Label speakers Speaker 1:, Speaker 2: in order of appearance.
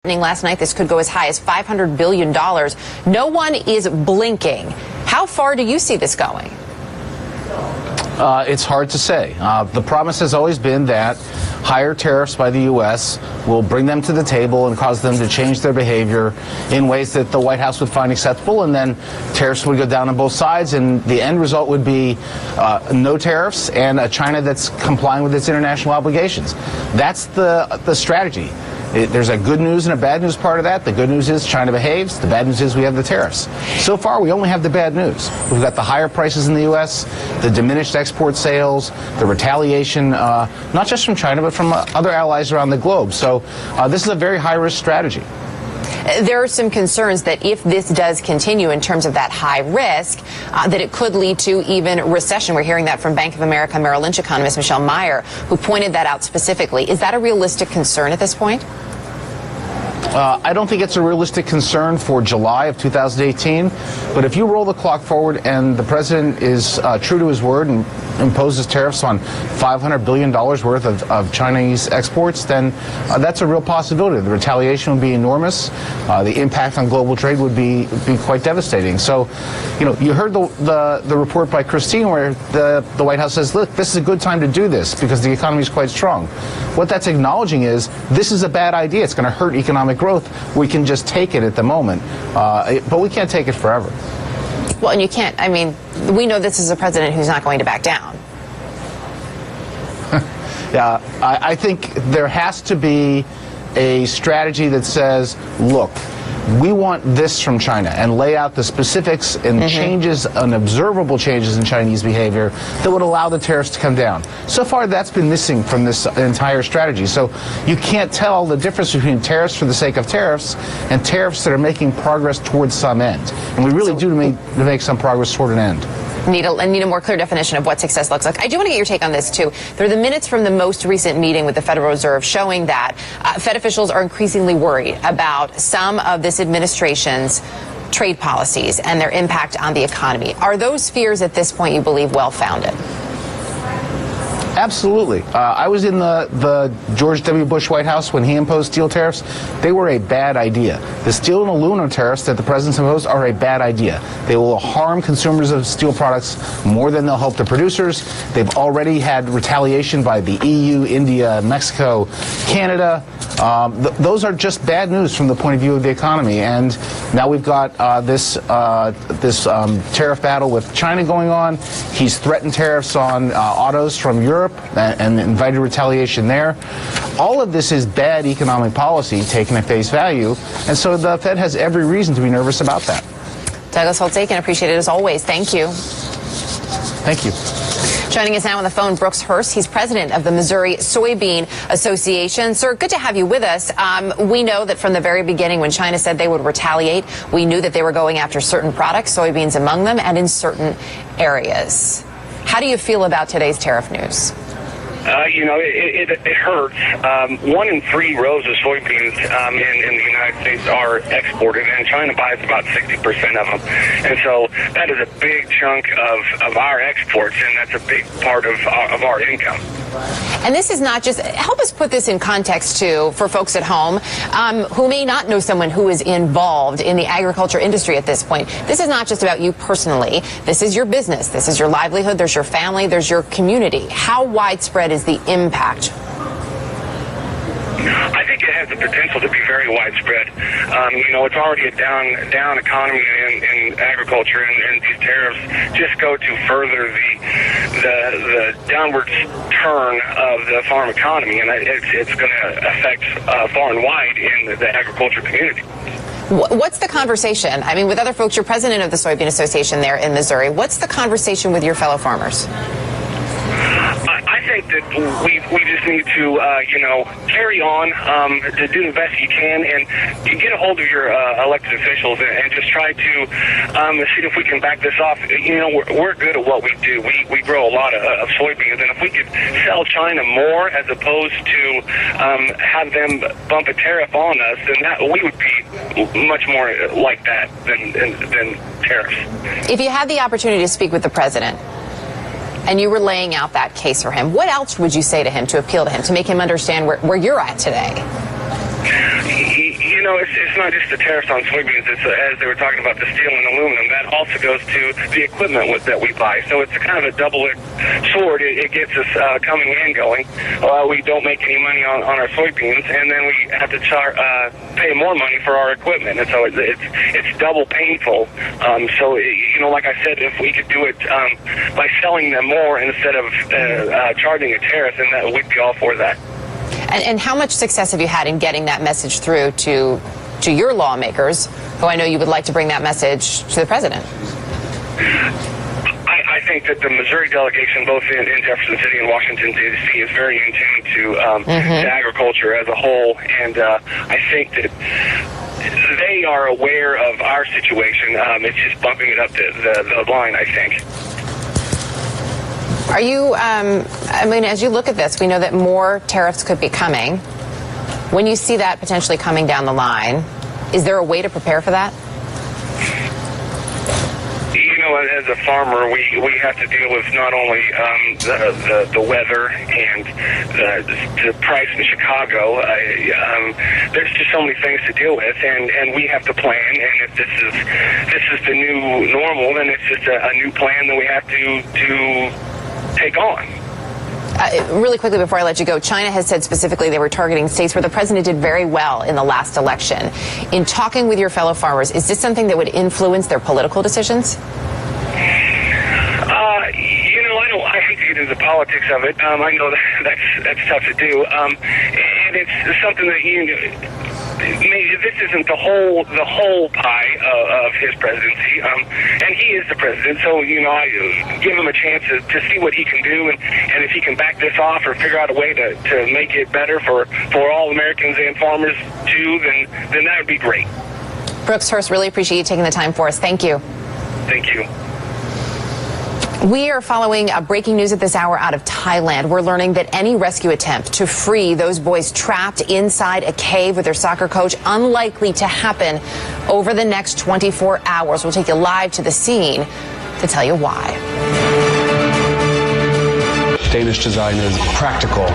Speaker 1: Last night, this could go as high as $500 billion. No one is blinking. How far do you see this going?
Speaker 2: It's hard to say. The promise has always been that higher tariffs by the U.S. will bring them to the table and cause them to change their behavior in ways that the White House would find acceptable, and then tariffs would go down on both sides, and the end result would be no tariffs and a China that's complying with its international obligations. That's the strategy. There's a good news and a bad news part of that. The good news is China behaves. The bad news is we have the tariffs. So far, we only have the bad news. We've got the higher prices in the U.S., the diminished export sales, the retaliation, not just from China, but from other allies around the globe. So this is a very high-risk strategy.
Speaker 1: There are some concerns that if this does continue in terms of that high risk, that it could lead to even recession. We're hearing that from Bank of America Merrill Lynch economist Michelle Meyer, who pointed that out specifically. Is that a realistic concern at this point?
Speaker 2: I don't think it's a realistic concern for July of 2018, but if you roll the clock forward and the president is true to his word and imposes tariffs on $500 billion worth of Chinese exports, then that's a real possibility. The retaliation would be enormous. The impact on global trade would be quite devastating. So, you heard the report by Christine where the White House says, look, this is a good time to do this because the economy is quite strong. What that's acknowledging is this is a bad idea. It's going to hurt economic growth. We can just take it at the moment, but we can't take it forever.
Speaker 1: Well, and you can't. I mean, we know this is a president who's not going to back down.
Speaker 2: Yeah, I think there has to be a strategy that says, look, we want this from China, and lay out the specifics and changes and observable changes in Chinese behavior that would allow the tariffs to come down. So far, that's been missing from this entire strategy. So you can't tell the difference between tariffs for the sake of tariffs and tariffs that are making progress towards some end. And we really do need to make some progress toward an end.
Speaker 1: Need a more clear definition of what success looks like. I do want to get your take on this, too. There are the minutes from the most recent meeting with the Federal Reserve showing that Fed officials are increasingly worried about some of this administration's trade policies and their impact on the economy. Are those fears at this point, you believe, well-founded?
Speaker 2: Absolutely. I was in the George W. Bush White House when he imposed steel tariffs. They were a bad idea. The steel and aluminum tariffs that the president's imposed are a bad idea. They will harm consumers of steel products more than they'll help the producers. They've already had retaliation by the EU, India, Mexico, Canada. Those are just bad news from the point of view of the economy. And now we've got this tariff battle with China going on. He's threatened tariffs on autos from Europe and invited retaliation there. All of this is bad economic policy taken at face value, and so the Fed has every reason to be nervous about that.
Speaker 1: Douglas Holtz-Eakin, appreciate it as always. Thank you.
Speaker 2: Thank you.
Speaker 1: Joining us now on the phone, Brooks Hurst. He's president of the Missouri Soybean Association. Sir, good to have you with us. We know that from the very beginning when China said they would retaliate, we knew that they were going after certain products, soybeans among them, and in certain areas. How do you feel about today's tariff news?
Speaker 3: It hurts. 1 in 3 rows of soybeans in the United States are exported, and China buys about 60% of them. And so that is a big chunk of our exports, and that's a big part of our income.
Speaker 1: And this is not just, help us put this in context, too, for folks at home who may not know someone who is involved in the agriculture industry at this point. This is not just about you personally. This is your business. This is your livelihood. There's your family. There's your community. How widespread is the impact?
Speaker 3: I think it has the potential to be very widespread. It's already a down economy in agriculture, and these tariffs just go to further the downward turn of the farm economy, and it's going to affect far and wide in the agriculture community.
Speaker 1: What's the conversation? I mean, with other folks, you're president of the Soybean Association there in Missouri. What's the conversation with your fellow farmers?
Speaker 3: I think that we just need to, carry on to do the best you can and get a hold of your elected officials and just try to see if we can back this off. We're good at what we do. We grow a lot of soybeans, and if we could sell China more as opposed to have them bump a tariff on us, then we would be much more like that than tariffs.
Speaker 1: If you had the opportunity to speak with the president, and you were laying out that case for him, what else would you say to him to appeal to him, to make him understand where you're at today?
Speaker 3: it's not just the tariffs on soybeans. It's as they were talking about the steel and aluminum. That also goes to the equipment that we buy. So it's a kind of a double-edged sword. It gets us coming and going. We don't make any money on our soybeans, and then we have to pay more money for our equipment, and so it's double painful. Like I said, if we could do it by selling them more instead of charging a tariff, then we'd be all for that.
Speaker 1: And how much success have you had in getting that message through to your lawmakers, who I know you would like to bring that message to the president?
Speaker 3: I think that the Missouri delegation, both in Jefferson City and Washington, D.C., is very in tune to agriculture as a whole, and I think that they are aware of our situation. It's just bumping it up the line, I think.
Speaker 1: Are you, as you look at this, we know that more tariffs could be coming. When you see that potentially coming down the line, is there a way to prepare for that?
Speaker 3: As a farmer, we have to deal with not only the weather and the price in Chicago. There's just so many things to deal with, and we have to plan. And if this is the new normal, then it's just a new plan that we have to take on.
Speaker 1: Really quickly before I let you go, China has said specifically they were targeting states where the president did very well in the last election. In talking with your fellow farmers, is this something that would influence their political decisions?
Speaker 3: I hate to get into the politics of it. I know that's tough to do, and it's something that this isn't the whole pie of his presidency, and he is the president. So I give him a chance to see what he can do, and if he can back this off or figure out a way to make it better for all Americans and farmers too, then that would be great.
Speaker 1: Brooks Hurst, really appreciate you taking the time for us. Thank you.
Speaker 3: Thank you.
Speaker 1: We are following breaking news at this hour out of Thailand. We're learning that any rescue attempt to free those boys trapped inside a cave with their soccer coach unlikely to happen over the next 24 hours. We'll take you live to the scene to tell you why.
Speaker 4: Danish design is practical.